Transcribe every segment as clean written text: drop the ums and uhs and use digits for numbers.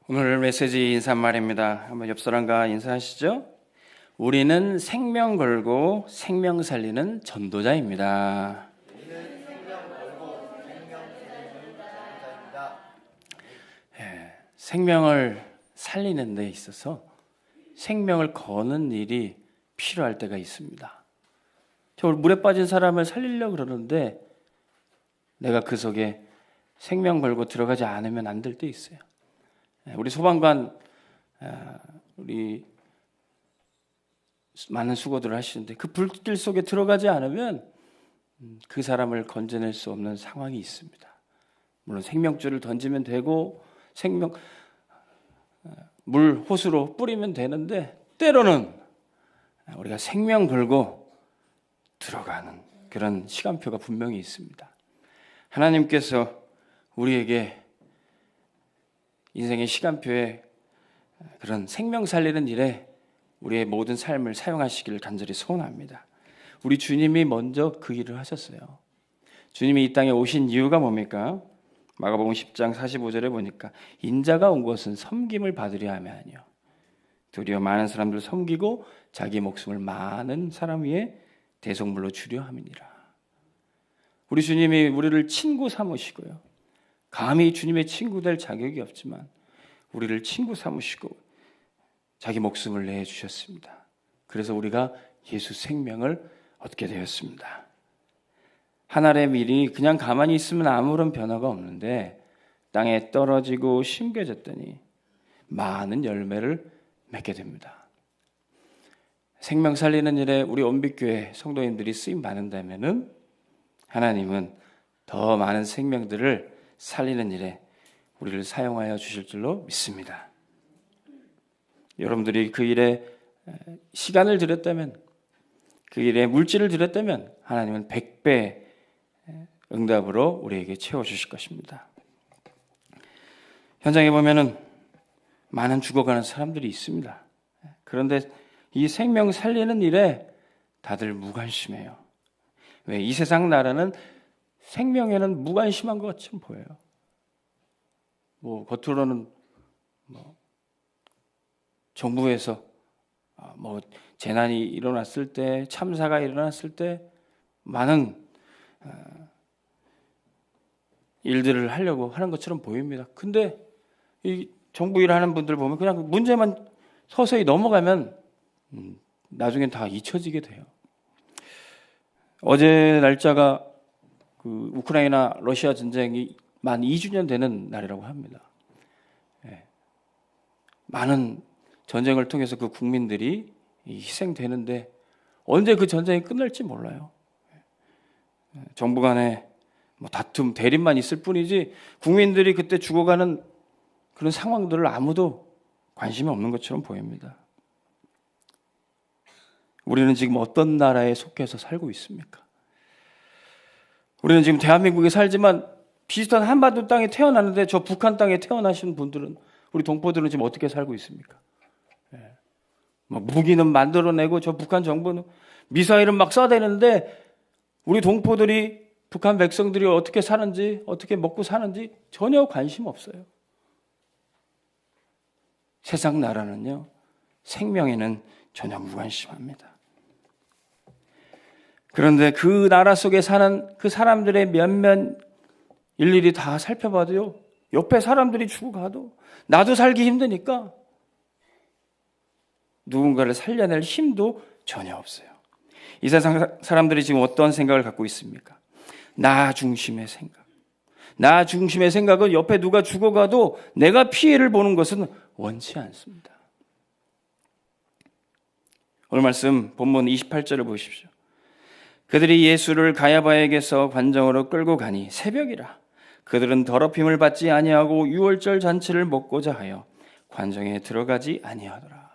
오늘 메시지 인사말입니다. 한번 옆 사람과 인사하시죠. 우리는 생명 걸고 생명 살리는 전도자입니다. 생명을 살리는 데 있어서 생명을 거는 일이 필요할 때가 있습니다. 저 물에 빠진 사람을 살리려고 그러는데 내가 그 속에 생명 걸고 들어가지 않으면 안 될 때 있어요. 우리 소방관 우리 많은 수고들을 하시는데 그 불길 속에 들어가지 않으면 그 사람을 건져낼 수 없는 상황이 있습니다. 물론 생명줄을 던지면 되고 물 호수로 뿌리면 되는데 때로는 우리가 생명 걸고 들어가는 그런 시간표가 분명히 있습니다. 하나님께서 우리에게 인생의 시간표에 그런 생명 살리는 일에 우리의 모든 삶을 사용하시기를 간절히 소원합니다. 우리 주님이 먼저 그 일을 하셨어요. 주님이 이 땅에 오신 이유가 뭡니까? 마가복음 10장 45절에 보니까 인자가 온 것은 섬김을 받으려 하면요, 도리어 많은 사람들을 섬기고 자기 목숨을 많은 사람 위에 대속물로 주려 함이니라. 우리 주님이 우리를 친구 삼으시고요, 감히 주님의 친구 될 자격이 없지만 우리를 친구 삼으시고 자기 목숨을 내주셨습니다. 그래서 우리가 예수 생명을 얻게 되었습니다. 한 알의 밀이 그냥 가만히 있으면 아무런 변화가 없는데 땅에 떨어지고 심겨졌더니 많은 열매를 맺게 됩니다. 생명 살리는 일에 우리 온빛교회 성도님들이 쓰임 받는다면은 하나님은 더 많은 생명들을 살리는 일에 우리를 사용하여 주실 줄로 믿습니다. 여러분들이 그 일에 시간을 들였다면, 그 일에 물질을 들였다면 하나님은 100배 응답으로 우리에게 채워주실 것입니다. 현장에 보면은 많은 죽어가는 사람들이 있습니다. 그런데 이 생명 살리는 일에 다들 무관심해요. 왜? 이 세상 나라는 생명에는 무관심한 것 같이 보여요. 겉으로는 정부에서 재난이 일어났을 때, 참사가 일어났을 때 많은 일들을 하려고 하는 것처럼 보입니다. 근데 이 정부 일하는 분들 보면 그냥 문제만 서서히 넘어가면 나중엔 다 잊혀지게 돼요. 어제 날짜가 그 우크라이나 러시아 전쟁이 만 2주년 되는 날이라고 합니다. 많은 전쟁을 통해서 그 국민들이 희생되는데 언제 그 전쟁이 끝날지 몰라요. 정부 간에 다툼, 대립만 있을 뿐이지 국민들이 그때 죽어가는 그런 상황들을 아무도 관심이 없는 것처럼 보입니다. 우리는 지금 어떤 나라에 속해서 살고 있습니까? 우리는 지금 대한민국에 살지만 비슷한 한반도 땅에 태어났는데 저 북한 땅에 태어나신 분들은, 우리 동포들은 지금 어떻게 살고 있습니까? 무기는 만들어내고 저 북한 정부는 미사일은 막 쏴대는데 우리 동포들이, 북한 백성들이 어떻게 사는지, 어떻게 먹고 사는지 전혀 관심 없어요. 세상 나라는요, 생명에는 전혀 무관심합니다. 그런데 그 나라 속에 사는 그 사람들의 몇몇 일일이 다 살펴봐도요, 옆에 사람들이 죽어가도 나도 살기 힘드니까 누군가를 살려낼 힘도 전혀 없어요. 이 세상 사람들이 지금 어떤 생각을 갖고 있습니까? 나 중심의 생각. 나 중심의 생각은 옆에 누가 죽어가도 내가 피해를 보는 것은 원치 않습니다. 오늘 말씀 본문 28절을 보십시오. 그들이 예수를 가야바에게서 관정으로 끌고 가니 새벽이라. 그들은 더럽힘을 받지 아니하고 유월절 잔치를 먹고자 하여 관정에 들어가지 아니하더라.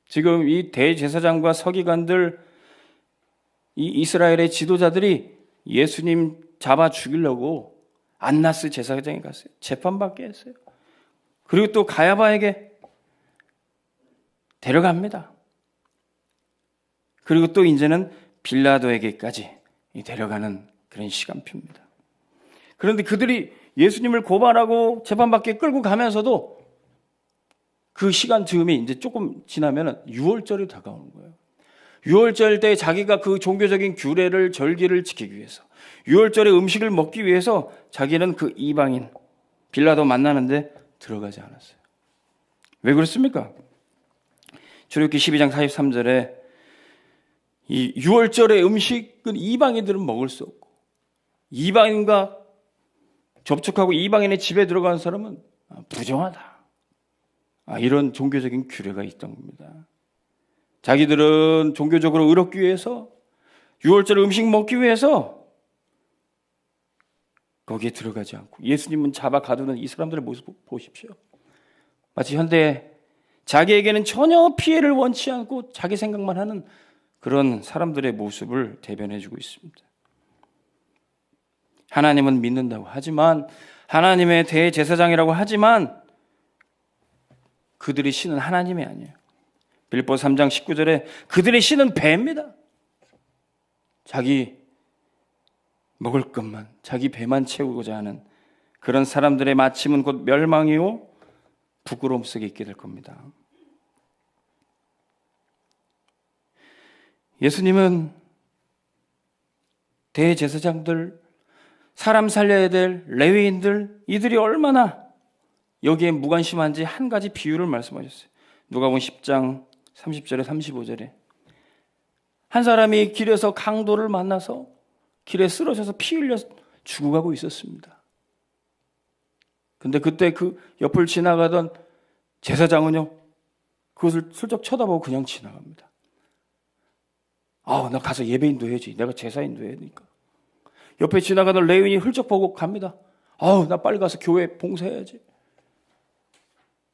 지금 이 대제사장과 서기관들, 이 이스라엘의 지도자들이 예수님 잡아 죽이려고 안나스 제사장에 갔어요. 재판받게 했어요. 그리고 또 가야바에게 데려갑니다. 그리고 또 이제는 빌라도에게까지 데려가는 그런 시간표입니다. 그런데 그들이 예수님을 고발하고 재판받게 끌고 가면서도 그 시간 즈음이 이제 조금 지나면 6월절이 다가오는 거예요. 6월절 때 자기가 그 종교적인 규례를 절기를 지키기 위해서 6월절에 음식을 먹기 위해서 자기는 그 이방인 빌라도 만나는데 들어가지 않았어요. 왜 그렇습니까? 출애굽기 12장 43절에 이 6월절의 음식은 이방인들은 먹을 수 없고 이방인과 접촉하고 이방인의 집에 들어가는 사람은 부정하다. 이런 종교적인 규례가 있던 겁니다. 자기들은 종교적으로 의롭기 위해서 6월절 음식 먹기 위해서 거기에 들어가지 않고 예수님은 잡아 가두는 이 사람들의 모습 보십시오. 마치 현대에 자기에게는 전혀 피해를 원치 않고 자기 생각만 하는 그런 사람들의 모습을 대변해주고 있습니다. 하나님은 믿는다고 하지만 하나님의 대제사장이라고 하지만 그들의 신은 하나님이 아니에요. 빌립보 3장 19절에 그들의 신은 배입니다. 자기 먹을 것만, 자기 배만 채우고자 하는 그런 사람들의 마침은 곧 멸망이요 부끄러움 속에 있게 될 겁니다. 예수님은 대제사장들, 사람 살려야 될 레위인들, 이들이 얼마나 여기에 무관심한지 한 가지 비유를 말씀하셨어요. 누가복음 10장 30절에 35절에 한 사람이 길에서 강도를 만나서 길에 쓰러져서 피 흘려 죽어가고 있었습니다. 근데 그때 그 옆을 지나가던 제사장은요, 그것을 슬쩍 쳐다보고 그냥 지나갑니다. 나 가서 예배 인도해야지. 내가 제사 인도해야 되니까. 옆에 지나가던 레위인이 훌쩍 보고 갑니다. 나 빨리 가서 교회 봉사해야지.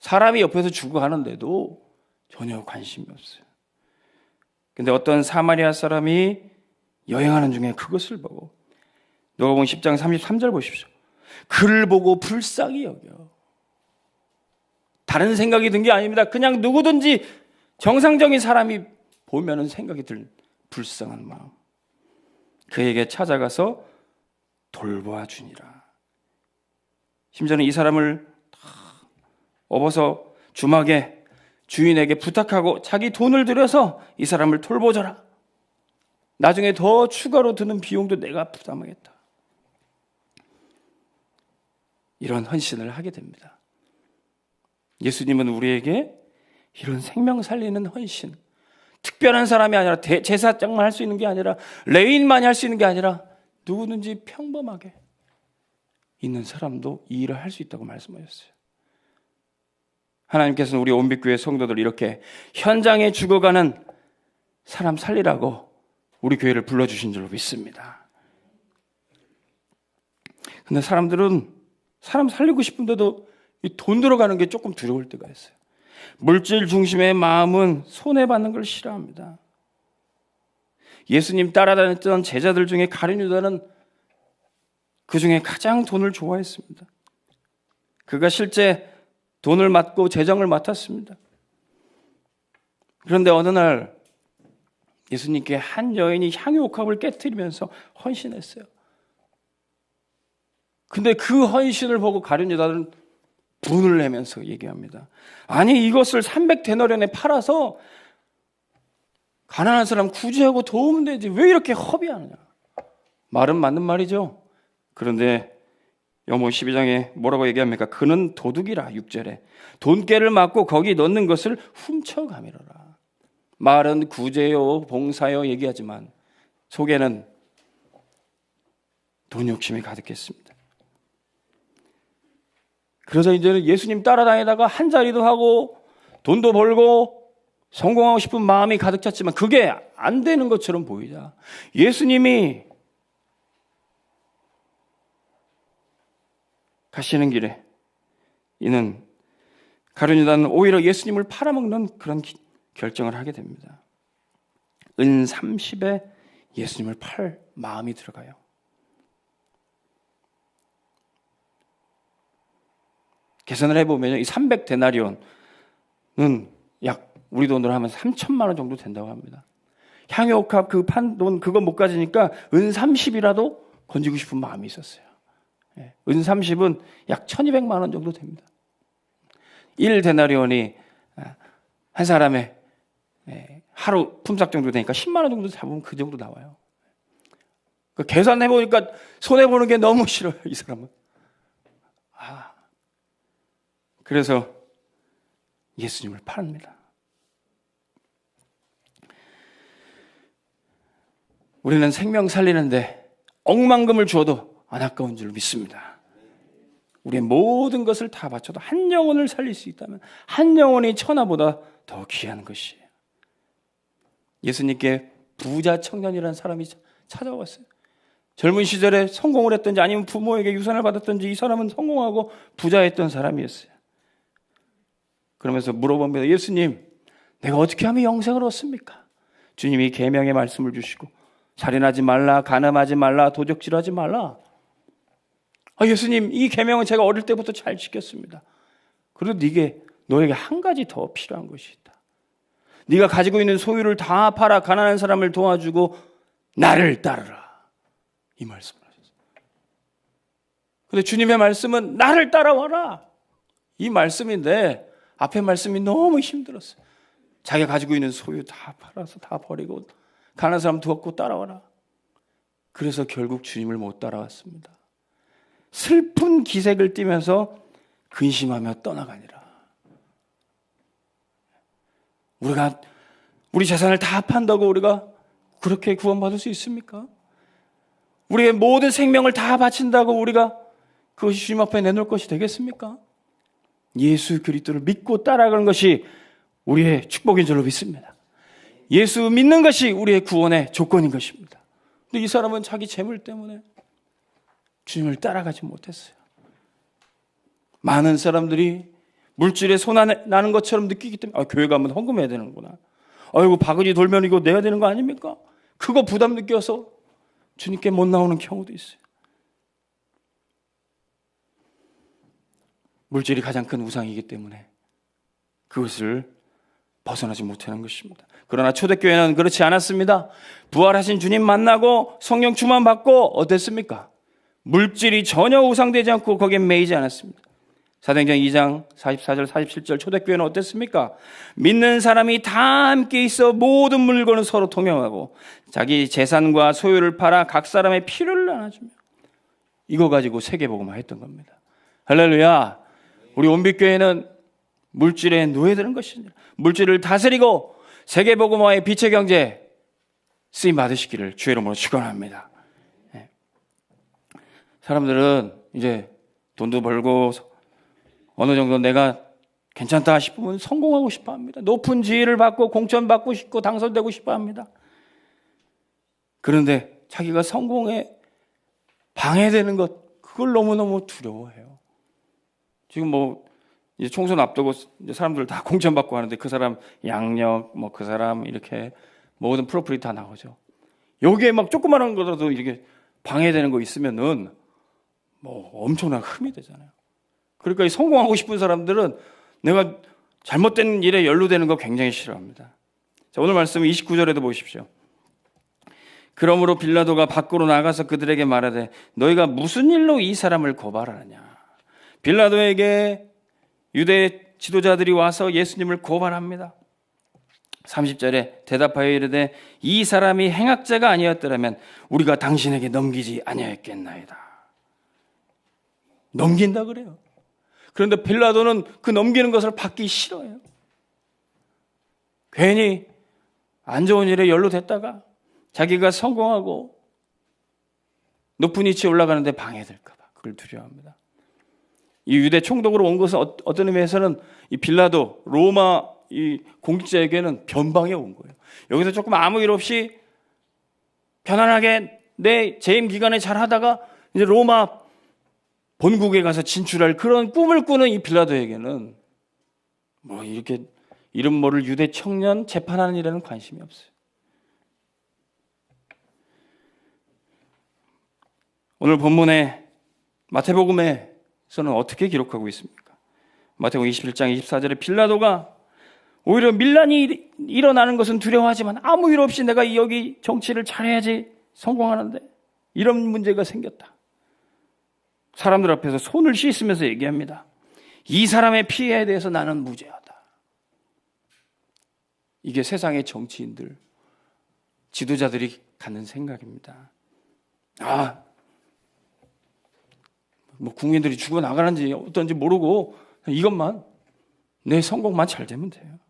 사람이 옆에서 죽어가는데도 전혀 관심이 없어요. 근데 어떤 사마리아 사람이 여행하는 중에 그것을 보고 누가복음 10장 33절 보십시오. 그를 보고 불쌍히 여겨. 다른 생각이 든 게 아닙니다. 그냥 누구든지 정상적인 사람이 보면은 생각이 들 불쌍한 마음. 그에게 찾아가서 돌보아주니라. 심지어는 이 사람을 업어서 주막에 주인에게 부탁하고 자기 돈을 들여서 이 사람을 돌보줘라. 나중에 더 추가로 드는 비용도 내가 부담하겠다. 이런 헌신을 하게 됩니다. 예수님은 우리에게 이런 생명 살리는 헌신, 특별한 사람이 아니라 제사장만 할 수 있는 게 아니라 레위인만이 할 수 있는 게 아니라 누구든지 평범하게 있는 사람도 이 일을 할 수 있다고 말씀하셨어요. 하나님께서는 우리 온빛교회 성도들 이렇게 현장에 죽어가는 사람 살리라고 우리 교회를 불러주신 줄로 믿습니다. 근데 사람들은 사람 살리고 싶은데도 이 돈 들어가는 게 조금 두려울 때가 있어요. 물질 중심의 마음은 손해받는 걸 싫어합니다. 예수님 따라다녔던 제자들 중에 가룟 유다는 그 중에 가장 돈을 좋아했습니다. 그가 실제 돈을 맡고 재정을 맡았습니다. 그런데 어느 날 예수님께 한 여인이 향유옥합을 깨트리면서 헌신했어요. 근데 그 헌신을 보고 가룟 유다는 분을 내면서 얘기합니다. 아니 이것을 300데나리온에 팔아서 가난한 사람 구제하고 도우면 되지 왜 이렇게 허비하느냐. 말은 맞는 말이죠. 그런데 요모 12장에 뭐라고 얘기합니까? 그는 도둑이라 6절에 돈깨를 맞고 거기 넣는 것을 훔쳐가미러라. 말은 구제요 봉사요 얘기하지만 속에는 돈 욕심이 가득했습니다. 그래서 이제는 예수님 따라다니다가 한 자리도 하고 돈도 벌고 성공하고 싶은 마음이 가득 찼지만 그게 안 되는 것처럼 보이자 예수님이 가시는 길에 이는 가룟 유다는 오히려 예수님을 팔아먹는 그런 결정을 하게 됩니다. 은 30에 예수님을 팔 마음이 들어가요. 계산을 해보면 이 300데나리온은 약 우리 돈으로 하면 3천만 원 정도 된다고 합니다. 향유옥합 그 판 돈 그거 못 가지니까 은 30이라도 건지고 싶은 마음이 있었어요. 은 30은 약 1200만 원 정도 됩니다. 1데나리온이 한 사람의 하루 품삯 정도 되니까 10만 원 정도 잡으면 그 정도 나와요. 계산해보니까 손해보는 게 너무 싫어요, 이 사람은. 그래서 예수님을 팝니다. 우리는 생명 살리는데 억만금을 주어도 안 아까운 줄 믿습니다. 우리의 모든 것을 다 바쳐도 한 영혼을 살릴 수 있다면 한 영혼이 천하보다 더 귀한 것이에요. 예수님께 부자 청년이라는 사람이 찾아왔어요. 젊은 시절에 성공을 했든지 아니면 부모에게 유산을 받았든지 이 사람은 성공하고 부자였던 사람이었어요. 그러면서 물어봅니다. 예수님, 내가 어떻게 하면 영생을 얻습니까? 주님이 계명의 말씀을 주시고 살인하지 말라, 간음하지 말라, 도적질하지 말라. 예수님, 이 계명은 제가 어릴 때부터 잘 지켰습니다. 그래도 너에게 한 가지 더 필요한 것이 있다. 네가 가지고 있는 소유를 다 팔아 가난한 사람을 도와주고 나를 따르라. 이 말씀을 하셨어요. 그런데 주님의 말씀은 나를 따라와라. 이 말씀인데 앞에 말씀이 너무 힘들었어요. 자기가 가지고 있는 소유 다 팔아서 다 버리고 가난한 사람 두었고 따라와라. 그래서 결국 주님을 못 따라왔습니다. 슬픈 기색을 띠면서 근심하며 떠나가니라. 우리 재산을 다 판다고 우리가 그렇게 구원받을 수 있습니까? 우리의 모든 생명을 다 바친다고 우리가 그것이 주님 앞에 내놓을 것이 되겠습니까? 예수 그리스도를 믿고 따라가는 것이 우리의 축복인 줄로 믿습니다. 예수 믿는 것이 우리의 구원의 조건인 것입니다. 근데 이 사람은 자기 재물 때문에 주님을 따라가지 못했어요. 많은 사람들이 물질에 손나는 것처럼 느끼기 때문에 교회 가면 헌금해야 되는구나. 아이고 바구니 돌면 이거 내야 되는 거 아닙니까? 그거 부담 느껴서 주님께 못 나오는 경우도 있어요. 물질이 가장 큰 우상이기 때문에 그것을 벗어나지 못하는 것입니다. 그러나 초대교회는 그렇지 않았습니다. 부활하신 주님 만나고 성령 충만 받고 어땠습니까? 물질이 전혀 우상되지 않고 거기에 매이지 않았습니다. 사도행전 2장 44절 47절 초대교회는 어땠습니까? 믿는 사람이 다 함께 있어 모든 물건을 서로 통용하고 자기 재산과 소유를 팔아 각 사람의 필요를 나눠주며 이거 가지고 세계복음화 했던 겁니다. 할렐루야. 우리 온빛교회는 물질에 노예되는 것입니다. 물질을 다스리고 세계복음화의 빛의 경제 쓰임 받으시기를 주의 이름으로 축원합니다. 사람들은 이제 돈도 벌고 어느 정도 내가 괜찮다 싶으면 성공하고 싶어 합니다. 높은 지위를 받고 공천받고 싶고 당선되고 싶어 합니다. 그런데 자기가 성공에 방해되는 것, 그걸 너무너무 두려워해요. 지금 이제 총선 앞두고 이제 사람들 다 공천받고 하는데 그 사람 양력, 그 사람 이렇게 모든 프로필이 다 나오죠. 여기에 조그마한 거라도 이렇게 방해되는 거 있으면은 엄청난 흠이 되잖아요. 그러니까 이 성공하고 싶은 사람들은 내가 잘못된 일에 연루되는 거 굉장히 싫어합니다. 자, 오늘 말씀 29절에도 보십시오. 그러므로 빌라도가 밖으로 나가서 그들에게 말하되 너희가 무슨 일로 이 사람을 고발하느냐. 빌라도에게 유대 지도자들이 와서 예수님을 고발합니다. 30절에 대답하여 이르되 이 사람이 행악자가 아니었더라면 우리가 당신에게 넘기지 아니하였겠나이다. 넘긴다 그래요. 그런데 빌라도는 그 넘기는 것을 받기 싫어해요. 괜히 안 좋은 일에 연루됐다가 자기가 성공하고 높은 위치에 올라가는데 방해될까 봐 그걸 두려워합니다. 이 유대 총독으로 온 것은 어떤 의미에서는 이 빌라도 로마 이 공직자에게는 변방에 온 거예요. 여기서 조금 아무 일 없이 편안하게 내 재임 기간에 잘 하다가 이제 로마 본국에 가서 진출할 그런 꿈을 꾸는 이 빌라도에게는 이렇게 이름 모를 유대 청년 재판하는 일에는 관심이 없어요. 오늘 본문에 마태복음에서는 어떻게 기록하고 있습니까? 마태복음 21장 24절에 빌라도가 오히려 밀란이 일어나는 것은 두려워하지만 아무 일 없이 내가 여기 정치를 잘해야지 성공하는데 이런 문제가 생겼다. 사람들 앞에서 손을 씻으면서 얘기합니다. 이 사람의 피해에 대해서 나는 무죄하다. 이게 세상의 정치인들, 지도자들이 갖는 생각입니다. 국민들이 죽어나가는지 어떤지 모르고 이것만, 내 성공만 잘 되면 돼요.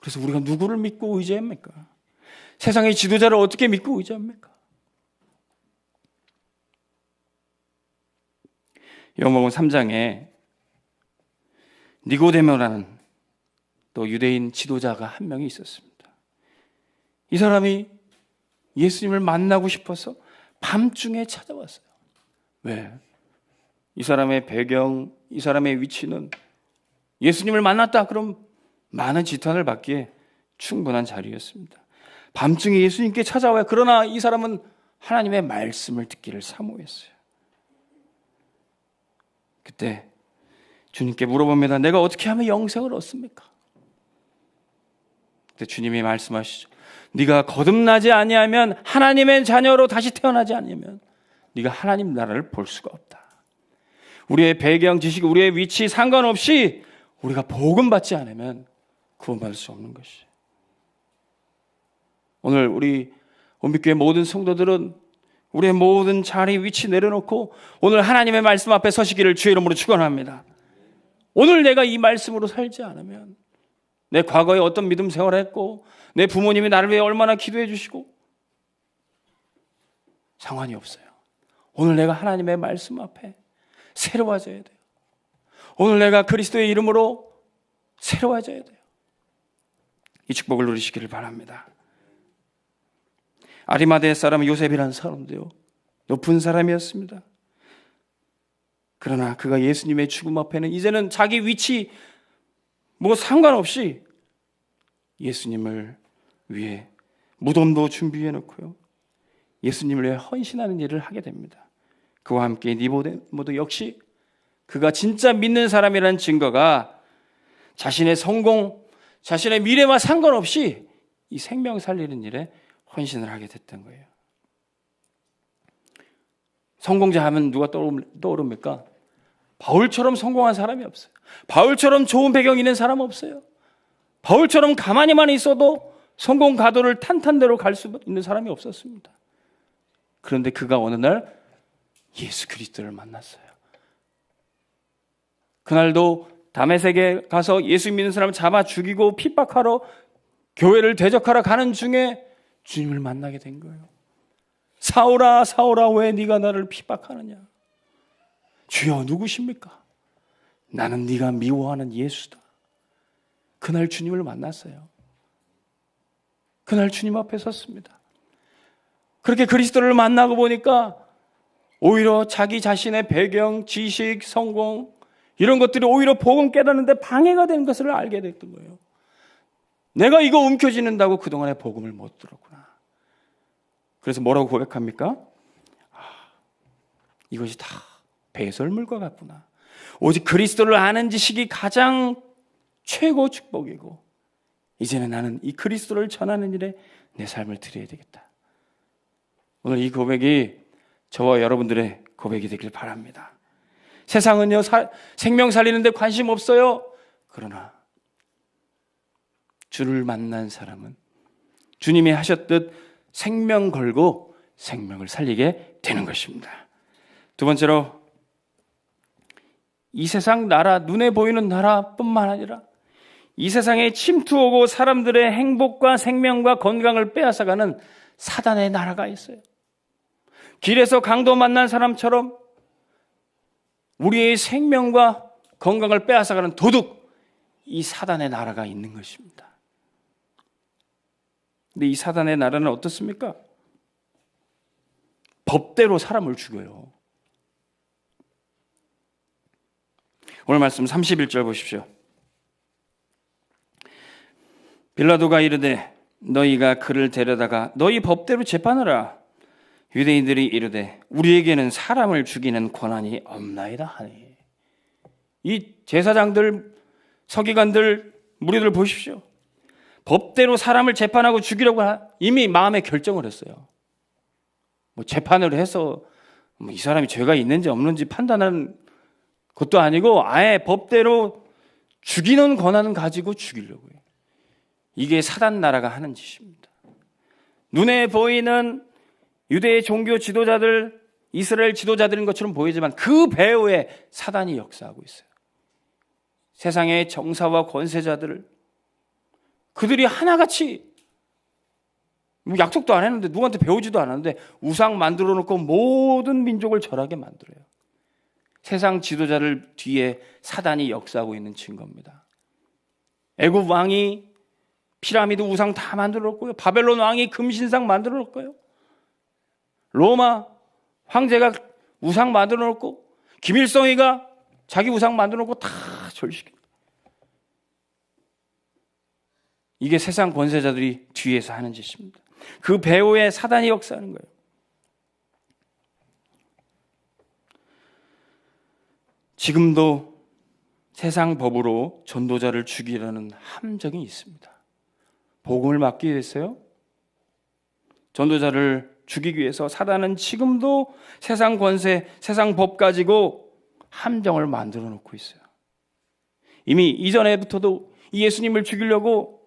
그래서 우리가 누구를 믿고 의지합니까? 세상의 지도자를 어떻게 믿고 의지합니까? 요한복음 3장에 니고데모라는 또 유대인 지도자가 한 명이 있었습니다. 이 사람이 예수님을 만나고 싶어서 밤중에 찾아왔어요. 왜? 이 사람의 배경, 이 사람의 위치는 예수님을 만났다 그럼 많은 지탄을 받기에 충분한 자리였습니다. 밤중에 예수님께 찾아와요. 그러나 이 사람은 하나님의 말씀을 듣기를 사모했어요. 그때 주님께 물어봅니다. 내가 어떻게 하면 영생을 얻습니까? 그때 주님이 말씀하시죠. 네가 거듭나지 아니하면, 하나님의 자녀로 다시 태어나지 않으면 네가 하나님 나라를 볼 수가 없다. 우리의 배경, 지식, 우리의 위치 상관없이 우리가 복음 받지 않으면 구원받을 수 없는 것이. 오늘 우리 온빛교회 모든 성도들은 우리의 모든 자리, 위치 내려놓고 오늘 하나님의 말씀 앞에 서시기를 주의 이름으로 축원합니다. 오늘 내가 이 말씀으로 살지 않으면, 내 과거에 어떤 믿음 생활을 했고 내 부모님이 나를 위해 얼마나 기도해 주시고 상관이 없어요. 오늘 내가 하나님의 말씀 앞에 새로워져야 돼요. 오늘 내가 그리스도의 이름으로 새로워져야 돼요. 이 축복을 누리시기를 바랍니다. 아리마대 사람 요셉이라는 사람도요, 높은 사람이었습니다. 그러나 그가 예수님의 죽음 앞에는 이제는 자기 위치 상관없이 예수님을 위해 무덤도 준비해 놓고요, 예수님을 위해 헌신하는 일을 하게 됩니다. 그와 함께 니고데모도 역시 그가 진짜 믿는 사람이라는 증거가 자신의 성공, 자신의 미래와 상관없이 이 생명 살리는 일에 헌신을 하게 됐던 거예요. 성공자 하면 누가 떠오릅니까? 바울처럼 성공한 사람이 없어요. 바울처럼 좋은 배경 있는 사람 없어요. 바울처럼 가만히만 있어도 성공 가도를 탄탄대로 갈 수 있는 사람이 없었습니다. 그런데 그가 어느 날 예수 그리스도를 만났어요. 그날도 다메섹에 가서 예수 믿는 사람을 잡아 죽이고 핍박하러, 교회를 대적하러 가는 중에 주님을 만나게 된 거예요. 사울아 사울아 왜 네가 나를 핍박하느냐? 주여 누구십니까? 나는 네가 미워하는 예수다. 그날 주님을 만났어요. 그날 주님 앞에 섰습니다. 그렇게 그리스도를 만나고 보니까 오히려 자기 자신의 배경, 지식, 성공 이런 것들이 오히려 복음 깨닫는데 방해가 되는 것을 알게 됐던 거예요. 내가 이거 움켜쥐는다고 그동안에 복음을 못 들었구나. 그래서 뭐라고 고백합니까? 이것이 다 배설물과 같구나. 오직 그리스도를 아는 지식이 가장 최고 축복이고, 이제는 나는 이 그리스도를 전하는 일에 내 삶을 드려야 되겠다. 오늘 이 고백이 저와 여러분들의 고백이 되길 바랍니다. 세상은요, 생명 살리는 데 관심 없어요. 그러나 주를 만난 사람은 주님이 하셨듯 생명 걸고 생명을 살리게 되는 것입니다. 두 번째로, 이 세상 나라, 눈에 보이는 나라뿐만 아니라 이 세상에 침투하고 사람들의 행복과 생명과 건강을 빼앗아가는 사단의 나라가 있어요. 길에서 강도 만난 사람처럼 우리의 생명과 건강을 빼앗아가는 도둑, 이 사단의 나라가 있는 것입니다. 근데 이 사단의 나라는 어떻습니까? 법대로 사람을 죽여요. 오늘 말씀 31절 보십시오. 빌라도가 이르되 너희가 그를 데려다가 너희 법대로 재판하라. 유대인들이 이르되 우리에게는 사람을 죽이는 권한이 없나이다 하니. 이 제사장들, 서기관들, 무리들 보십시오. 법대로 사람을 재판하고 죽이려고 이미 마음에 결정을 했어요. 재판을 해서 이 사람이 죄가 있는지 없는지 판단하는 것도 아니고 아예 법대로 죽이는 권한을 가지고 죽이려고 해요. 이게 사단 나라가 하는 짓입니다. 눈에 보이는 유대의 종교 지도자들, 이스라엘 지도자들인 것처럼 보이지만 그 배후에 사단이 역사하고 있어요. 세상의 정사와 권세자들을 그들이 하나같이 약속도 안 했는데 누구한테 배우지도 않았는데 우상 만들어 놓고 모든 민족을 절하게 만들어요. 세상 지도자를 뒤에 사단이 역사하고 있는 증거입니다. 애굽 왕이 피라미드 우상 다 만들어 놓고요. 바벨론 왕이 금신상 만들어 놓고요. 로마 황제가 우상 만들어 놓고 김일성이가 자기 우상 만들어 놓고 다 절시킵니다. 이게 세상 권세자들이 뒤에서 하는 짓입니다. 그 배후에 사단이 역사하는 거예요. 지금도 세상 법으로 전도자를 죽이려는 함정이 있습니다. 복음을 막기 위해서요. 전도자를 죽이기 위해서 사단은 지금도 세상 권세, 세상 법 가지고 함정을 만들어 놓고 있어요. 이미 이전에부터도 예수님을 죽이려고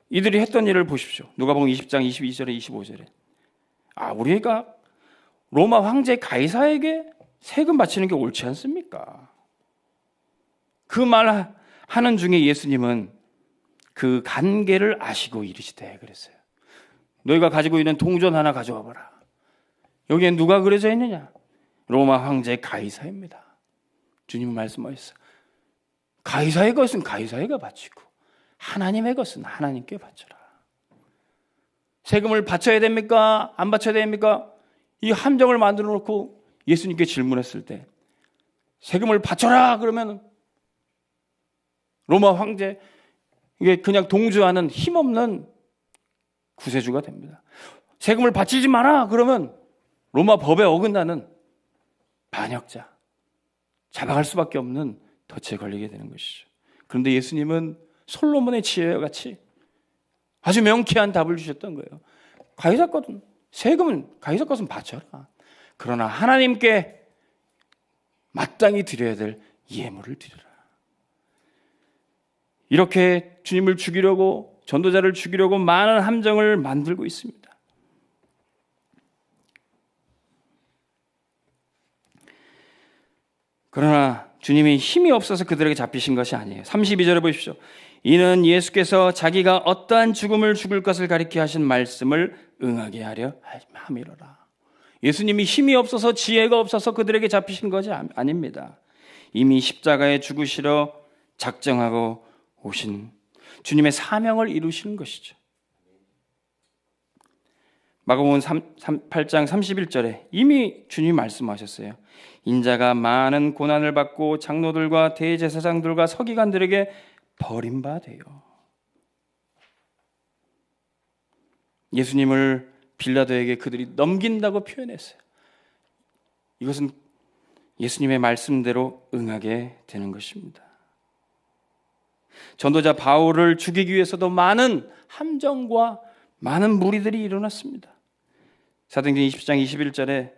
이들이 했던 일을 보십시오. 누가복음 20장 22절에 25절에 우리가 로마 황제 가이사에게 세금 바치는 게 옳지 않습니까? 그 말 하는 중에 예수님은 그 관계를 아시고 이르시되 그랬어요. 너희가 가지고 있는 동전 하나 가져와 봐라. 여기에 누가 그려져 있느냐? 로마 황제 가이사입니다. 주님은 말씀하셨어요. 가이사의 것은 가이사에게 바치고 하나님의 것은 하나님께 바쳐라. 세금을 바쳐야 됩니까? 안 바쳐야 됩니까? 이 함정을 만들어 놓고 예수님께 질문했을 때 세금을 바쳐라 그러면 로마 황제 이게 그냥 동조하는 힘없는 구세주가 됩니다. 세금을 바치지 마라 그러면 로마 법에 어긋나는 반역자, 잡아갈 수밖에 없는 덫에 걸리게 되는 것이죠. 그런데 예수님은 솔로몬의 지혜와 같이 아주 명쾌한 답을 주셨던 거예요. 가이사 것은 세금은 가이사 것은 바쳐라. 그러나 하나님께 마땅히 드려야 될 예물을 드려라. 이렇게 주님을 죽이려고 전도자를 죽이려고 많은 함정을 만들고 있습니다. 그러나 주님이 힘이 없어서 그들에게 잡히신 것이 아니에요. 32절에 보십시오. 이는 예수께서 자기가 어떠한 죽음을 죽을 것을 가리켜 하신 말씀을 응하게 하려 함이로라. 예수님이 힘이 없어서 지혜가 없어서 그들에게 잡히신 것이 아닙니다. 이미 십자가에 죽으시러 작정하고 오신 주님의 사명을 이루시는 것이죠. 마가복음 8장 31절에 이미 주님이 말씀하셨어요. 인자가 많은 고난을 받고 장로들과 대제사장들과 서기관들에게 버림받아요. 예수님을 빌라도에게 그들이 넘긴다고 표현했어요. 이것은 예수님의 말씀대로 응하게 되는 것입니다. 전도자 바울을 죽이기 위해서도 많은 함정과 많은 무리들이 일어났습니다. 사도행전 20장 21절에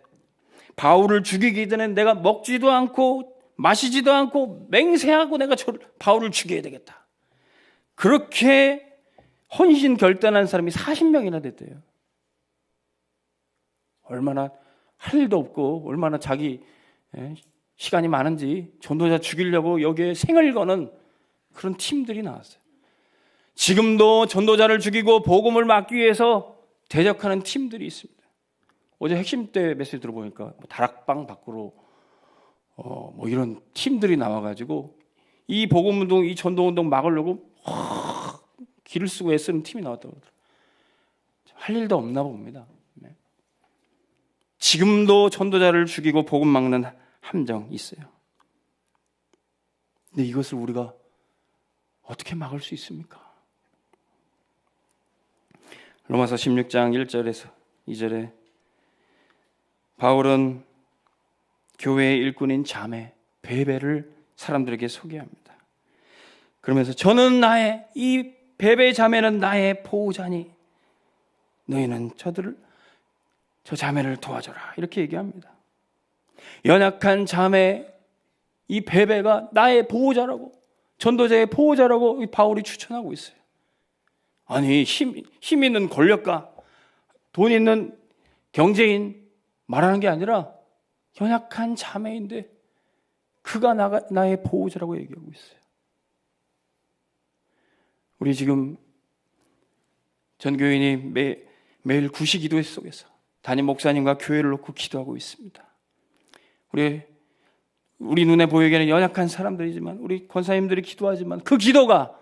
바울을 죽이기 전에 내가 먹지도 않고 마시지도 않고 맹세하고 내가 바울을 죽여야 되겠다. 그렇게 헌신 결단한 사람이 40명이나 됐대요. 얼마나 할 일도 없고 얼마나 자기 시간이 많은지 전도자 죽이려고 여기에 생을 거는 그런 팀들이 나왔어요. 지금도 전도자를 죽이고 복음을 막기 위해서 대적하는 팀들이 있습니다. 어제 핵심 때 메시지 들어보니까 다락방 밖으로 이런 팀들이 나와가지고 이 복음운동, 이 전도운동 막으려고 길을 쓰고 애쓰는 팀이 나왔다고 그러더라고요. 할 일도 없나 봅니다. 지금도 전도자를 죽이고 복음 막는 함정 있어요. 근데 이것을 우리가 어떻게 막을 수 있습니까? 로마서 16장 1절에서 2절에 바울은 교회의 일꾼인 자매 베베를 사람들에게 소개합니다. 그러면서 저는 이 베베 자매는 나의 보호자니 너희는 저 자매를 도와줘라 이렇게 얘기합니다. 연약한 자매 이 베베가 나의 보호자라고, 전도자의 보호자라고 바울이 추천하고 있어요. 아니 힘 있는 권력가, 돈 있는 경제인 말하는 게 아니라 연약한 자매인데 그가 나의 보호자라고 얘기하고 있어요. 우리 지금 전교인이 매일 구시기도 속에서 담임 목사님과 교회를 놓고 기도하고 있습니다. 우리 눈에 보이기에는 연약한 사람들이지만, 우리 권사님들이 기도하지만 그 기도가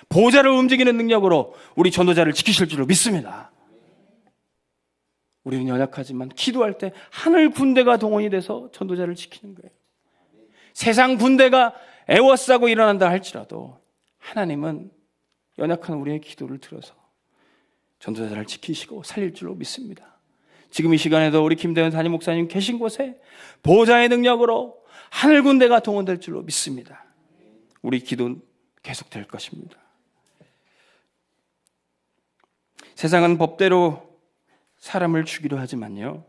보호자를 움직이는 능력으로 우리 전도자를 지키실 줄로 믿습니다. 우리는 연약하지만 기도할 때 하늘 군대가 동원이 돼서 전도자를 지키는 거예요. 세상 군대가 애워싸고 일어난다 할지라도 하나님은 연약한 우리의 기도를 들어서 전도자를 지키시고 살릴 줄로 믿습니다. 지금 이 시간에도 우리 김대현 담임 목사님 계신 곳에 보호자의 능력으로 하늘 군대가 동원될 줄로 믿습니다. 우리 기도는 계속될 것입니다. 세상은 법대로 사람을 죽이려 하지만요,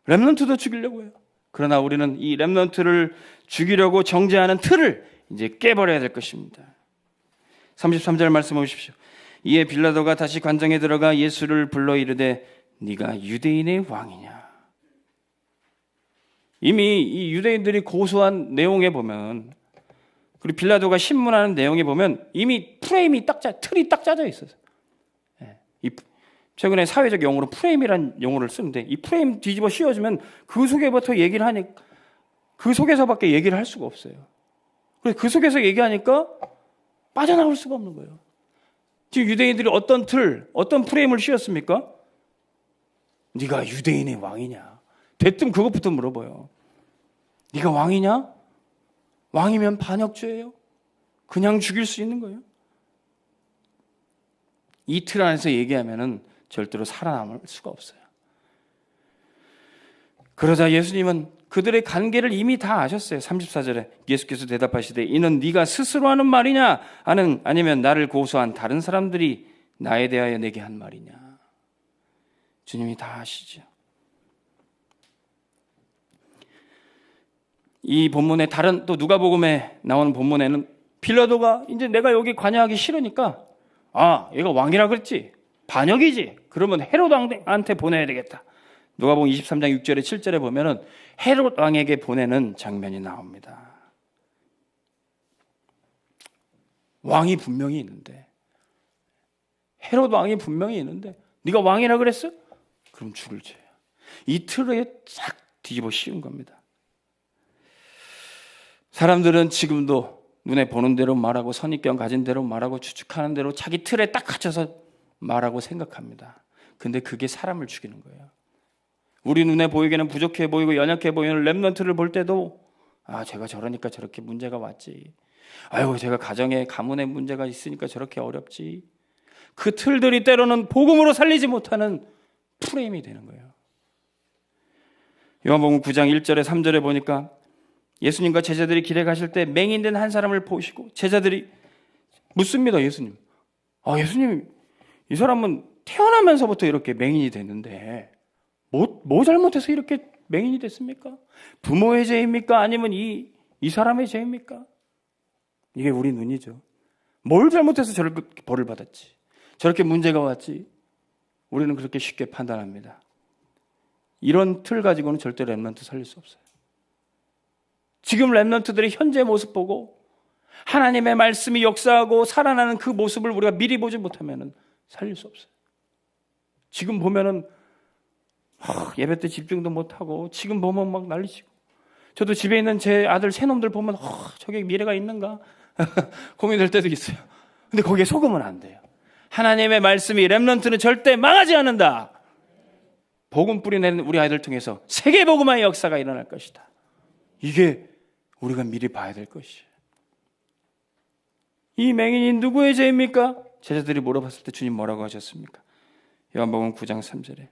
렘넌트도 죽이려고 해요. 그러나 우리는 이 렘넌트를 죽이려고 정죄하는 틀을 이제 깨버려야 될 것입니다. 33절 말씀 보십시오. 이에 빌라도가 다시 관정에 들어가 예수를 불러 이르되 네가 유대인의 왕이냐. 이미 이 유대인들이 고소한 내용에 보면, 그리고 빌라도가 신문하는 내용에 보면 이미 프레임이 틀이 딱 짜져 있어요. 최근에 사회적 용어로 프레임이라는 용어를 쓰는데, 이 프레임 뒤집어 씌워주면 그 속에부터 얘기를 하니 그 속에서밖에 얘기를 할 수가 없어요. 그래서 그 속에서 얘기하니까 빠져나올 수가 없는 거예요. 지금 유대인들이 어떤 프레임을 씌웠습니까? 네가 유대인의 왕이냐. 대뜸 그것부터 물어봐요. 네가 왕이냐? 왕이면 반역죄예요. 그냥 죽일 수 있는 거예요. 이 틀 안에서 얘기하면은 절대로 살아남을 수가 없어요. 그러자 예수님은 그들의 관계를 이미 다 아셨어요. 34절에 예수께서 대답하시되 이는 네가 스스로 하는 말이냐 아니면 나를 고소한 다른 사람들이 나에 대하여 내게 한 말이냐. 주님이 다 아시죠. 이 본문에 다른 또 누가복음에 나오는 본문에는 빌라도가 이제 내가 여기 관여하기 싫으니까 얘가 왕이라 그랬지, 반역이지, 그러면 헤롯 왕한테 보내야 되겠다. 누가복음 23장 6절에 7절에 보면은 헤롯 왕에게 보내는 장면이 나옵니다. 왕이 분명히 있는데, 헤롯 왕이 분명히 있는데 네가 왕이라 그랬어? 그럼 죽을 죄야. 이 틀에 싹 뒤집어 씌운 겁니다. 사람들은 지금도 눈에 보는 대로 말하고 선입견 가진 대로 말하고 추측하는 대로 자기 틀에 딱 갇혀서 말하고 생각합니다. 근데 그게 사람을 죽이는 거예요. 우리 눈에 보이기에는 부족해 보이고 연약해 보이는 렘넌트를 볼 때도 제가 저러니까 저렇게 문제가 왔지. 아이고 제가 가문에 문제가 있으니까 저렇게 어렵지. 그 틀들이 때로는 복음으로 살리지 못하는 프레임이 되는 거예요. 요한복음 9장 1절에 3절에 보니까 예수님과 제자들이 길에 가실 때 맹인된 한 사람을 보시고 제자들이 묻습니다. 예수님, 예수님, 이 사람은 태어나면서부터 이렇게 맹인이 됐는데 뭐 잘못해서 이렇게 맹인이 됐습니까? 부모의 죄입니까? 아니면 이 사람의 죄입니까? 이게 우리 눈이죠. 뭘 잘못해서 저렇게 벌을 받았지, 저렇게 문제가 왔지, 우리는 그렇게 쉽게 판단합니다. 이런 틀 가지고는 절대 렘넌트 살릴 수 없어요. 지금 렘넌트들의 현재 모습 보고 하나님의 말씀이 역사하고 살아나는 그 모습을 우리가 미리 보지 못하면 살릴 수 없어요. 지금 보면은 예배 때 집중도 못하고 지금 보면 막 난리치고, 저도 집에 있는 제 아들 새놈들 보면 저게 미래가 있는가 고민될 때도 있어요. 근데 거기에 속으면 안 돼요. 하나님의 말씀이 렘넌트는 절대 망하지 않는다. 복음 뿌리내는 우리 아이들 통해서 세계 복음화의 역사가 일어날 것이다. 이게 우리가 미리 봐야 될 것이에요. 이 맹인이 누구의 죄입니까? 제자들이 물어봤을 때 주님 뭐라고 하셨습니까? 요한복음 9장 3절에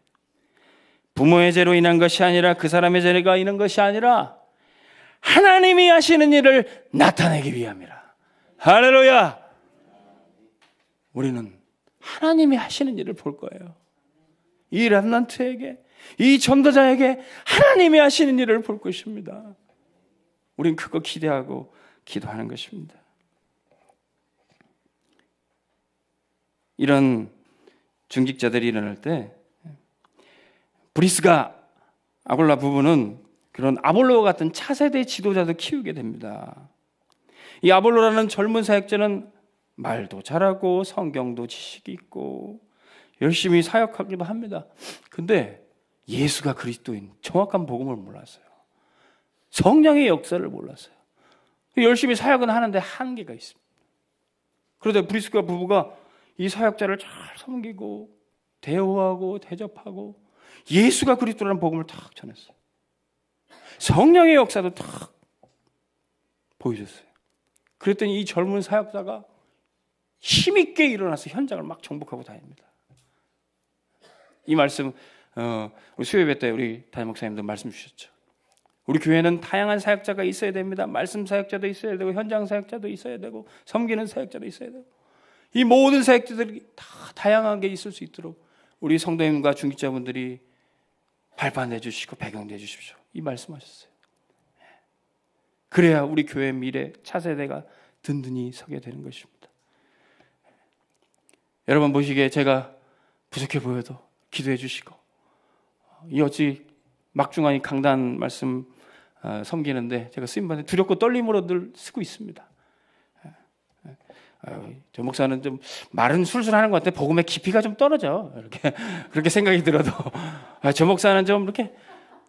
부모의 죄로 인한 것이 아니라 그 사람의 죄가 있는 것이 아니라 하나님이 하시는 일을 나타내기 위함이라. 할렐루야. 우리는 하나님이 하시는 일을 볼 거예요. 이 렘넌트에게 이 전도자에게 하나님이 하시는 일을 볼 것입니다. 우린 그거 기대하고 기도하는 것입니다. 이런 중직자들이 일어날 때 브리스가 아굴라 부부는 그런 아볼로와 같은 차세대 지도자도 키우게 됩니다. 이 아볼로라는 젊은 사역자는 말도 잘하고 성경도 지식이 있고 열심히 사역하기도 합니다. 근데 예수가 그리스도인 정확한 복음을 몰랐어요. 성령의 역사를 몰랐어요. 열심히 사역은 하는데 한계가 있습니다. 그러다 브리스가 부부가 이 사역자를 잘 섬기고 대우하고 대접하고 예수가 그리스도라는 복음을 탁 전했어요. 성령의 역사도 탁 보여줬어요. 그랬더니 이 젊은 사역자가 힘있게 일어나서 현장을 막 정복하고 다닙니다. 이 말씀 우리 수요예배 때 우리 담임 목사님도 말씀 주셨죠. 우리 교회는 다양한 사역자가 있어야 됩니다. 말씀 사역자도 있어야 되고 현장 사역자도 있어야 되고 섬기는 사역자도 있어야 되고 이 모든 사역자들이 다 다양하게 있을 수 있도록 우리 성도님과 중직자분들이 발판해 주시고 배경해 주십시오. 이 말씀하셨어요. 그래야 우리 교회 미래 차세대가 든든히 서게 되는 것입니다. 여러분 보시기에 제가 부족해 보여도 기도해 주시고 이 어찌 막중한 강단 말씀 섬기는데 제가 쓰임받는 두렵고 떨림으로 늘 쓰고 있습니다. 저 목사는 좀 말은 술술하는 것 같아 복음의 깊이가 좀 떨어져 이렇게 그렇게 생각이 들어도 저 목사는 좀 이렇게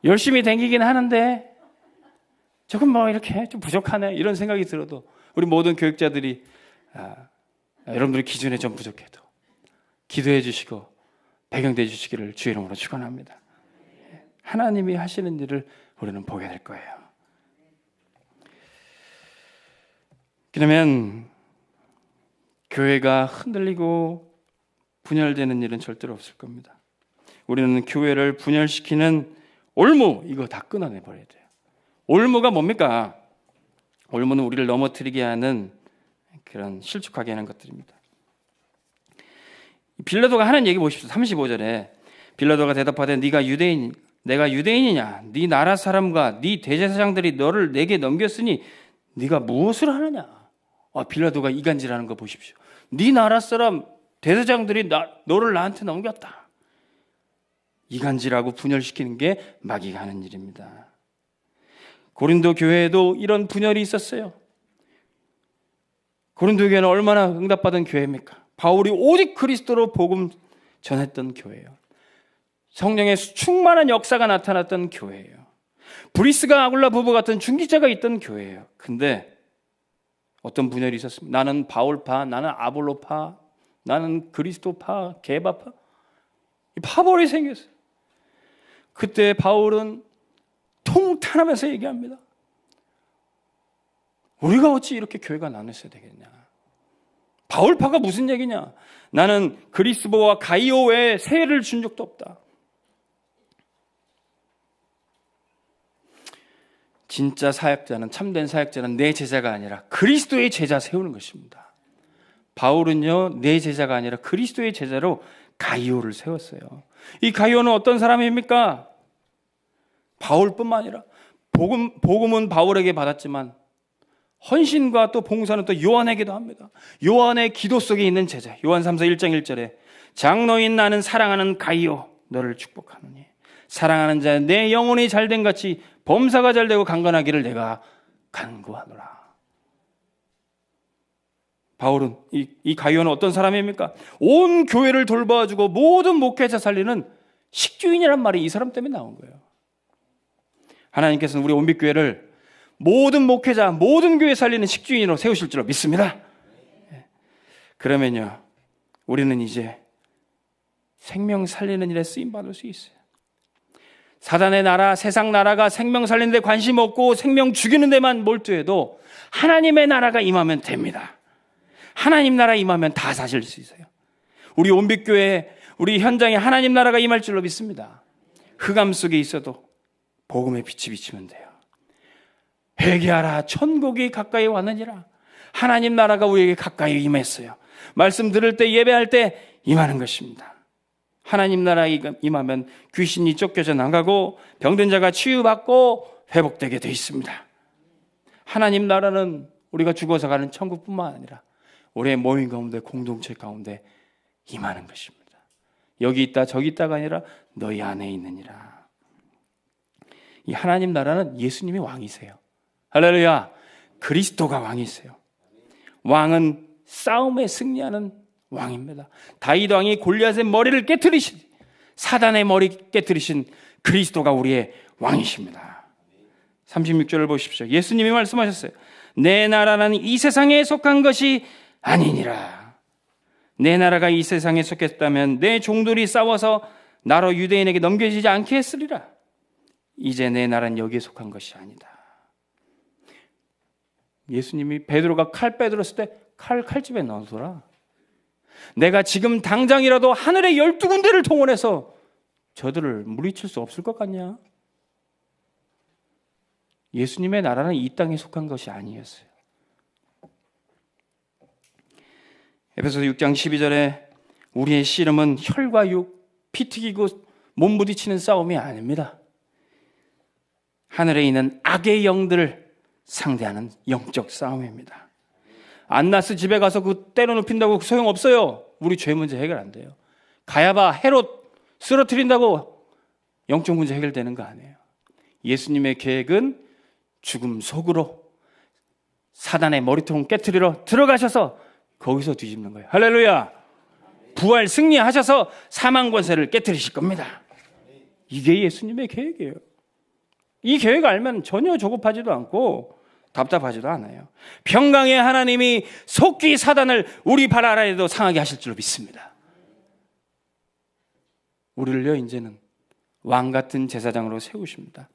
열심히 댕기긴 하는데 조금 뭐 이렇게 좀 부족하네 이런 생각이 들어도 우리 모든 교육자들이 여러분들의 기준에 좀 부족해도 기도해 주시고 배경돼 주시기를 주의 이름으로 축원합니다. 하나님이 하시는 일을 우리는 보게 될 거예요. 그러면 교회가 흔들리고 분열되는 일은 절대로 없을 겁니다. 우리는 교회를 분열시키는 올무 이거 다 끊어내버려야 돼요. 올무가 뭡니까? 올무는 우리를 넘어뜨리게 하는 그런 실축하게 하는 것들입니다. 빌라도가 하는 얘기 보십시오. 35절에 빌라도가 대답하되 네가 유대인 내가 유대인이냐 네 나라 사람과 네 대제사장들이 너를 내게 넘겼으니 네가 무엇을 하느냐. 빌라도가 이간질하는 거 보십시오. 네 나라 사람 대제사장들이 너를 나한테 넘겼다. 이간질하고 분열시키는 게 마귀가 하는 일입니다. 고린도 교회에도 이런 분열이 있었어요. 고린도 교회는 얼마나 응답받은 교회입니까? 바울이 오직 그리스도로 복음 전했던 교회예요. 성령의 충만한 역사가 나타났던 교회예요. 브리스가 아굴라 부부 같은 중직자가 있던 교회예요. 근데 어떤 분열이 있었습니다. 나는 바울파, 나는 아볼로파, 나는 그리스도파, 게바파. 이 파벌이 생겼어요. 그때 바울은 통탄하면서 얘기합니다. 우리가 어찌 이렇게 교회가 나눴어야 되겠냐. 바울파가 무슨 얘기냐. 나는 그리스도와 가이오 외에 세례를 준 적도 없다. 진짜 사역자는 참된 사역자는 내 제자가 아니라 그리스도의 제자 세우는 것입니다. 바울은요 내 제자가 아니라 그리스도의 제자로 가이오를 세웠어요. 이 가이오는 어떤 사람입니까? 바울뿐만 아니라 복음은 바울에게 받았지만 헌신과 또 봉사는 또 요한에게도 합니다. 요한의 기도 속에 있는 제자 요한 3서 1장 1절에 장로인 나는 사랑하는 가이오 너를 축복하노니 사랑하는 자 내 영혼이 잘된 같이 범사가 잘되고 강건하기를 내가 간구하노라. 바울은 이 가이오는 어떤 사람입니까? 온 교회를 돌봐주고 모든 목회자 살리는 식주인이란 말이 이 사람 때문에 나온 거예요. 하나님께서는 우리 온빛교회를 모든 목회자, 모든 교회 살리는 식주인으로 세우실 줄로 믿습니다. 그러면요, 우리는 이제 생명 살리는 일에 쓰임받을 수 있어요. 사단의 나라, 세상 나라가 생명 살리는 데 관심 없고 생명 죽이는 데만 몰두해도 하나님의 나라가 임하면 됩니다. 하나님 나라 임하면 다 사실 수 있어요. 우리 온빛교회, 우리 현장에 하나님 나라가 임할 줄로 믿습니다. 흑암 속에 있어도 복음의 빛이 비치면 돼요. 회개하라 천국이 가까이 왔느니라. 하나님 나라가 우리에게 가까이 임했어요. 말씀 들을 때 예배할 때 임하는 것입니다. 하나님 나라에 임하면 귀신이 쫓겨져 나가고 병든 자가 치유받고 회복되게 돼 있습니다. 하나님 나라는 우리가 죽어서 가는 천국뿐만 아니라 우리의 모임 가운데, 공동체 가운데 임하는 것입니다. 여기 있다 저기 있다가 아니라 너희 안에 있느니라. 이 하나님 나라는 예수님이 왕이세요. 할렐루야. 그리스도가 왕이세요. 왕은 싸움에 승리하는 왕입니다. 다윗 왕이 골리앗의 머리를 깨트리신, 사단의 머리 깨트리신 그리스도가 우리의 왕이십니다. 36절을 보십시오. 예수님이 말씀하셨어요. 내 나라는 이 세상에 속한 것이 아니니라. 내 나라가 이 세상에 속했다면 내 종들이 싸워서 나로 유대인에게 넘겨지지 않게 했으리라. 이제 내 나라는 여기에 속한 것이 아니다. 예수님이 베드로가 칼 빼들었을 때 칼집에 넣어둬라. 내가 지금 당장이라도 하늘의 12군데를 동원해서 저들을 물리칠 수 없을 것 같냐? 예수님의 나라는 이 땅에 속한 것이 아니었어요. 에베소서 6장 12절에 우리의 씨름은 혈과 육, 피 튀기고 몸 부딪히는 싸움이 아닙니다. 하늘에 있는 악의 영들을 상대하는 영적 싸움입니다. 안나스 집에 가서 그 때려 눕힌다고 소용없어요. 우리 죄 문제 해결 안 돼요. 가야바 헤롯 쓰러뜨린다고 영적 문제 해결되는 거 아니에요. 예수님의 계획은 죽음 속으로 사단의 머리통 깨트리러 들어가셔서 거기서 뒤집는 거예요. 할렐루야. 부활 승리하셔서 사망 권세를 깨트리실 겁니다. 이게 예수님의 계획이에요. 이 계획 알면 전혀 조급하지도 않고 답답하지도 않아요. 평강의 하나님이 속히 사단을 우리 발 아래에도 상하게 하실 줄로 믿습니다. 우리를요 이제는 왕 같은 제사장으로 세우십니다.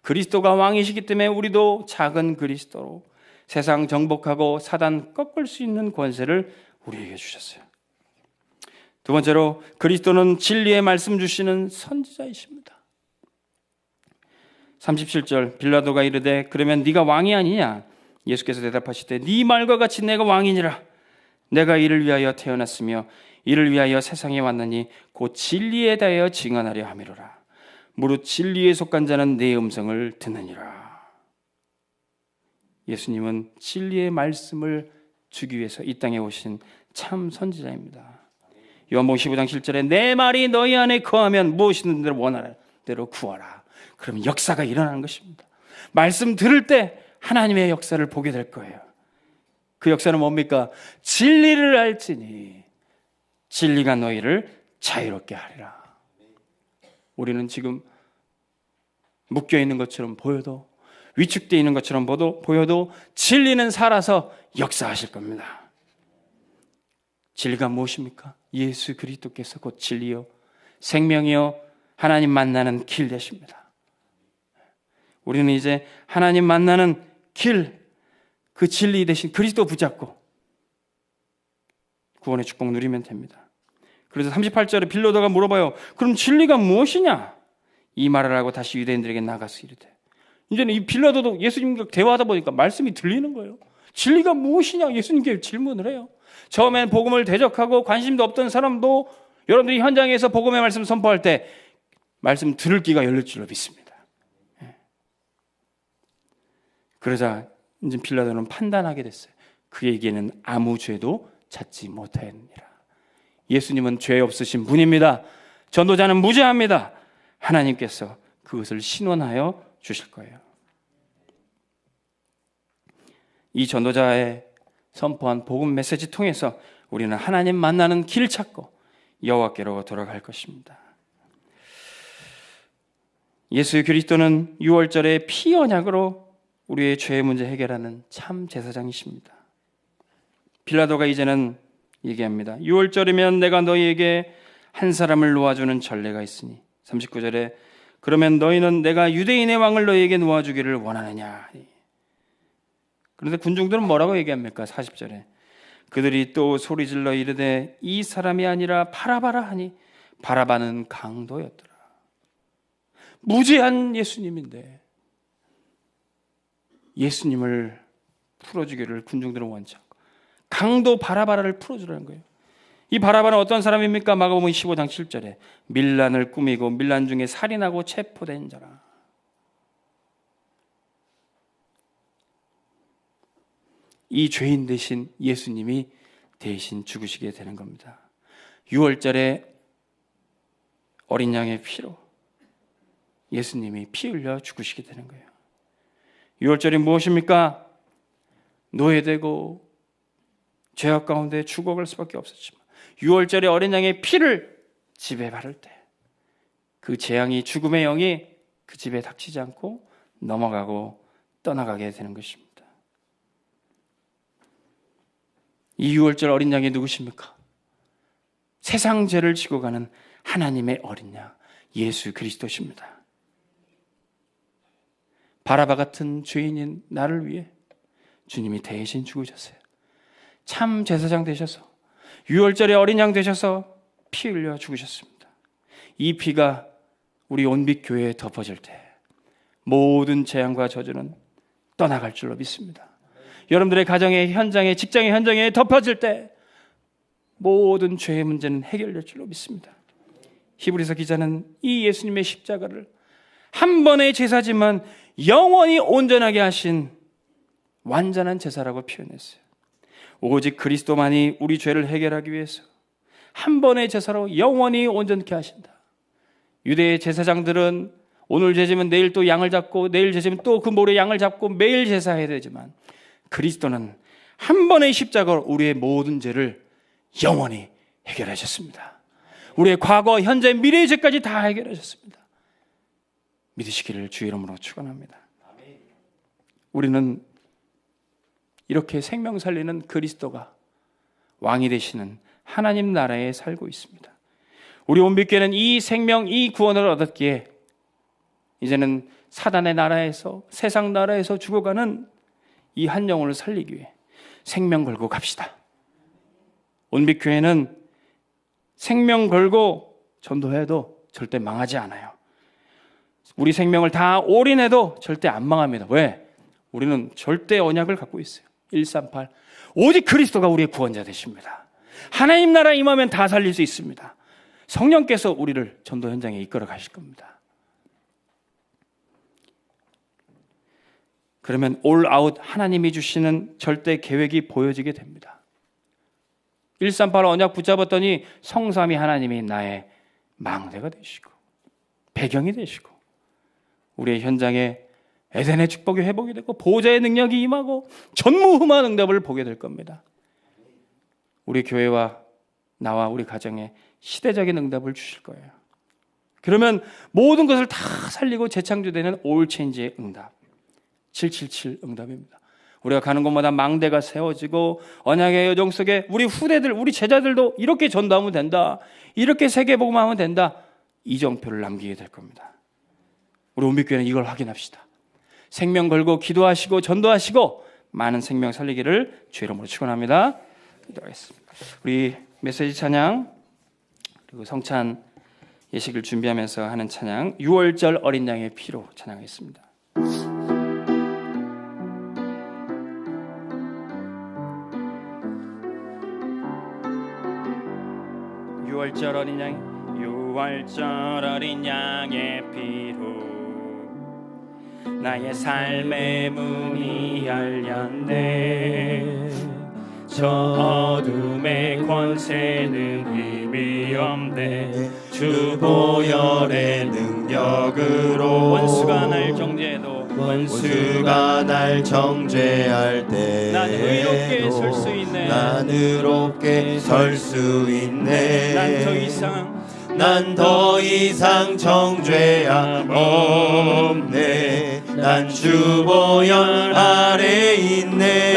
그리스도가 왕이시기 때문에 우리도 작은 그리스도로 세상 정복하고 사단 꺾을 수 있는 권세를 우리에게 주셨어요. 두 번째로 그리스도는 진리의 말씀 주시는 선지자이십니다. 37절 빌라도가 이르되 그러면 네가 왕이 아니냐? 예수께서 대답하시되 네 말과 같이 내가 왕이니라. 내가 이를 위하여 태어났으며 이를 위하여 세상에 왔느니 곧 진리에 대하여 증언하려 함이로라. 무릇 진리에 속한 자는 내 음성을 듣느니라. 예수님은 진리의 말씀을 주기 위해서 이 땅에 오신 참 선지자입니다. 요한복음 15장 7절에 내 말이 너희 안에 거하면 무엇이든 대로 원하는 대로 구하라. 그러면 역사가 일어나는 것입니다. 말씀 들을 때 하나님의 역사를 보게 될 거예요. 그 역사는 뭡니까? 진리를 알지니 진리가 너희를 자유롭게 하리라. 우리는 지금 묶여있는 것처럼 보여도 위축되어 있는 것처럼 보여도 진리는 살아서 역사하실 겁니다. 진리가 무엇입니까? 예수 그리스도께서 곧 진리요 생명이요 하나님 만나는 길 되십니다. 우리는 이제 하나님 만나는 길, 그 진리 대신 그리스도 붙잡고 구원의 축복 누리면 됩니다. 그래서 38절에 빌라도가 물어봐요. 그럼 진리가 무엇이냐? 이 말을 하고 다시 유대인들에게 나가서 이르되. 이제는 이 빌라도도 예수님과 대화하다 보니까 말씀이 들리는 거예요. 진리가 무엇이냐? 예수님께 질문을 해요. 처음엔 복음을 대적하고 관심도 없던 사람도 여러분들이 현장에서 복음의 말씀 선포할 때 말씀 들을 귀가 열릴 줄로 믿습니다. 그러자 이제 빌라도는 판단하게 됐어요. 그에게는 아무 죄도 찾지 못하였느니라. 예수님은 죄 없으신 분입니다. 전도자는 무죄합니다. 하나님께서 그것을 신원하여 주실 거예요. 이 전도자의 선포한 복음 메시지 통해서 우리는 하나님 만나는 길 찾고 여호와께로 돌아갈 것입니다. 예수 그리스도는 유월절의 피 언약으로 우리의 죄의 문제 해결하는 참 제사장이십니다. 빌라도가 이제는 얘기합니다. 유월절이면 내가 너희에게 한 사람을 놓아주는 전례가 있으니 39절에 그러면 너희는 내가 유대인의 왕을 너희에게 놓아주기를 원하느냐. 그런데 군중들은 뭐라고 얘기합니까? 40절에 그들이 또 소리질러 이르되 이 사람이 아니라 바라바라 하니 바라바는 강도였더라. 무죄한 예수님인데 예수님을 풀어주기를 군중들은 원치 않고 강도 바라바라를 풀어주라는 거예요. 이 바라바는 어떤 사람입니까? 마가복음 15장 7절에 밀란을 꾸미고 밀란 중에 살인하고 체포된 자라. 이 죄인 대신 예수님이 대신 죽으시게 되는 겁니다. 6월절에 어린 양의 피로 예수님이 피 흘려 죽으시게 되는 거예요. 6월절이 무엇입니까? 노예되고 죄악 가운데 죽어갈 수밖에 없었지만 6월절에 어린 양의 피를 집에 바를 때 그 재앙이, 죽음의 영이 그 집에 닥치지 않고 넘어가고 떠나가게 되는 것입니다. 이 6월절 어린 양이 누구십니까? 세상 죄를 지고 가는 하나님의 어린 양 예수 그리스도십니다. 바라바 같은 죄인인 나를 위해 주님이 대신 죽으셨어요. 참 제사장 되셔서 6월절에 어린 양 되셔서 피 흘려 죽으셨습니다. 이 피가 우리 온빛교회에 덮어질 때 모든 재앙과 저주는 떠나갈 줄로 믿습니다. 여러분들의 가정의 현장에, 직장의 현장에 덮어질 때 모든 죄의 문제는 해결될 줄로 믿습니다. 히브리서 기자는 이 예수님의 십자가를 한 번의 제사지만 영원히 온전하게 하신 완전한 제사라고 표현했어요. 오직 그리스도만이 우리 죄를 해결하기 위해서 한 번의 제사로 영원히 온전케 하신다. 유대의 제사장들은 오늘 제지면 내일 또 양을 잡고 내일 제지면 또 그 모레 양을 잡고 매일 제사해야 되지만 그리스도는 한 번의 십자가로 우리의 모든 죄를 영원히 해결하셨습니다. 우리의 과거, 현재, 미래의 죄까지 다 해결하셨습니다. 믿으시기를 주의 이름으로 축원합니다. 우리는 이렇게 생명 살리는 그리스도가 왕이 되시는 하나님 나라에 살고 있습니다. 우리 온빛교회는 이 생명, 이 구원을 얻었기에 이제는 사단의 나라에서, 세상 나라에서 죽어가는 이 한 영혼을 살리기 위해 생명 걸고 갑시다. 온빛교회는 생명 걸고 전도해도 절대 망하지 않아요. 우리 생명을 다 올인해도 절대 안 망합니다. 왜? 우리는 절대 언약을 갖고 있어요. 138 오직 그리스도가 우리의 구원자 되십니다. 하나님 나라 임하면 다 살릴 수 있습니다. 성령께서 우리를 전도 현장에 이끌어 가실 겁니다. 그러면 올 아웃 하나님이 주시는 절대 계획이 보여지게 됩니다. 138 언약 붙잡았더니 성삼위 하나님이 나의 망대가 되시고 배경이 되시고 우리의 현장에 에덴의 축복이 회복이 되고 보호자의 능력이 임하고 전무후무한 응답을 보게 될 겁니다. 우리 교회와 나와 우리 가정에 시대적인 응답을 주실 거예요. 그러면 모든 것을 다 살리고 재창조되는 올 체인지의 응답, 777 응답입니다. 우리가 가는 곳마다 망대가 세워지고 언약의 여정 속에 우리 후대들, 우리 제자들도 이렇게 전도하면 된다, 이렇게 세계복음하면 된다, 이정표를 남기게 될 겁니다. 우리 온빛교회는 이걸 확인합시다. 생명 걸고 기도하시고 전도하시고 많은 생명 살리기를 주의 이름으로 축원합니다. 기도하겠습니다. 우리 메시지 찬양 그리고 성찬 예식을 준비하면서 하는 찬양 6월절 어린 양의 피로 찬양하겠습니다. 6월절 어린 양, 6월절 어린 양의 피로 나의 삶의 문이 열렸네. 저 어둠의 권세는 힘이 없네. 주 보혈의 능력으로 원수가 날 정죄해도 원수가 날 정죄할 때 난 의롭게 설 수 있네. 난 의롭게 설 수 있네. 난 더 이상 정죄함 없네. 난 주 보혈 아래 있네.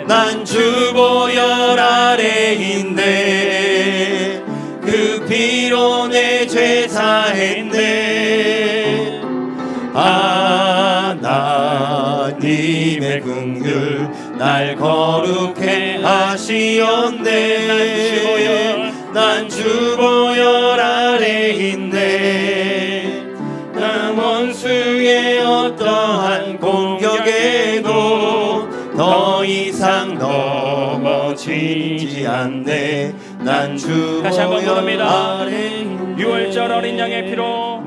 난 주 보혈 아래 있네. 그 피로 내 죄 사했네. 하나님의 긍휼 날 거룩해 하시었네. 난 주 보혈 아래 있네. 난 원수의 어떠한 공격에도 더 이상 넘어지지 잊지 않네. 난 주 다시 한번 부릅니다. 아래 6월절 어린 양의 피로